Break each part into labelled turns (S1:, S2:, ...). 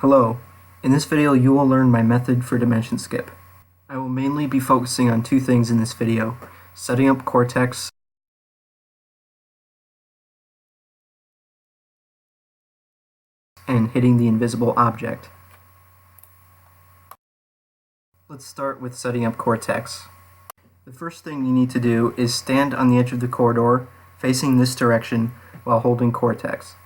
S1: Hello, in this video you will learn my method for dimension skip. I will mainly be focusing on two things in this video: setting up Cortex and hitting the invisible object. Let's start with setting up Cortex. The first thing you need to do is stand on the edge of the corridor facing this direction while holding Cortex.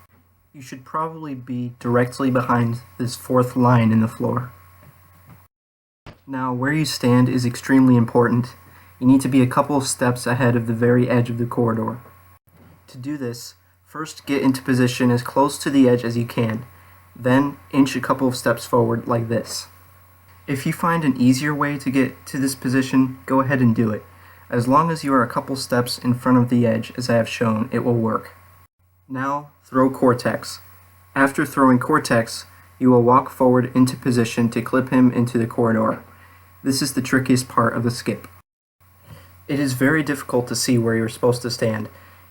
S1: You should probably be directly behind this fourth line in the floor. Now, where you stand is extremely important. You need to be a couple of steps ahead of the very edge of the corridor. To do this, first get into position as close to the edge as you can, then inch a couple of steps forward like this. If you find an easier way to get to this position, go ahead and do it. As long as you are a couple steps in front of the edge, as I have shown, it will work. Now, throw Cortex. After throwing Cortex, you will walk forward into position to clip him into the corridor. This is the trickiest part of the skip. It is very difficult to see where you're supposed to stand.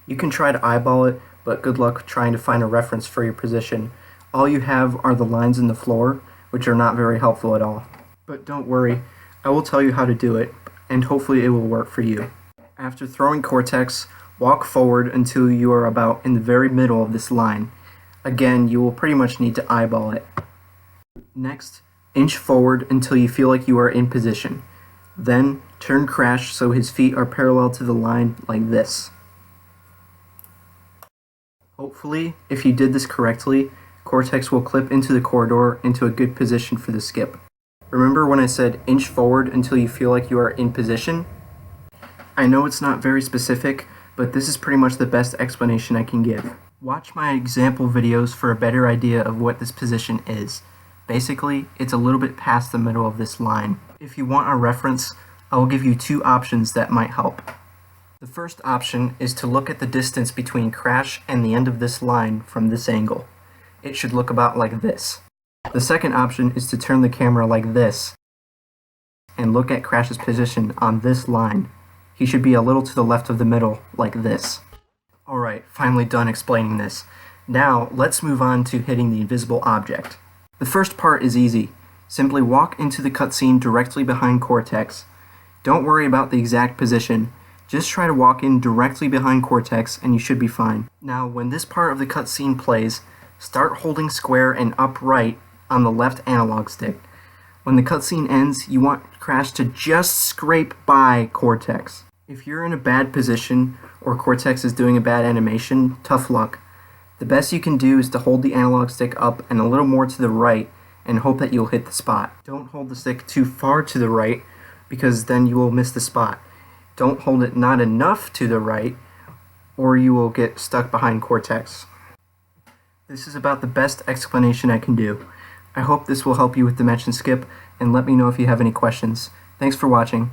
S1: You can try to eyeball it, but good luck trying to find a reference for your position. All you have are the lines in the floor, which are not very helpful at all. But don't worry, I will tell you how to do it, and hopefully it will work for you. After throwing Cortex, walk forward until you are about in the very middle of this line. Again, you will pretty much need to eyeball it. Next, inch forward until you feel like you are in position. Then, turn Crash so his feet are parallel to the line like this. Hopefully, if you did this correctly, Cortex will clip into the corridor into a good position for the skip. Remember when I said inch forward until you feel like you are in position? I know it's not very specific, but this is pretty much the best explanation I can give. Watch my example videos for a better idea of what this position is. Basically, it's a little bit past the middle of this line. If you want a reference, I will give you two options that might help. The first option is to look at the distance between Crash and the end of this line from this angle. It should look about like this. The second option is to turn the camera like this and look at Crash's position on this line. He should be a little to the left of the middle, like this. Alright, finally done explaining this. Now, let's move on to hitting the invisible object. The first part is easy. Simply walk into the cutscene directly behind Cortex. Don't worry about the exact position. Just try to walk in directly behind Cortex and you should be fine. Now, when this part of the cutscene plays, start holding square and upright on the left analog stick. When the cutscene ends, you want Crash to just scrape by Cortex. If you're in a bad position, or Cortex is doing a bad animation, tough luck. The best you can do is to hold the analog stick up and a little more to the right, and hope that you'll hit the spot. Don't hold the stick too far to the right, because then you will miss the spot. Don't hold it not enough to the right, or you will get stuck behind Cortex. This is about the best explanation I can do. I hope this will help you with Dimension Skip, and let me know if you have any questions. Thanks for watching.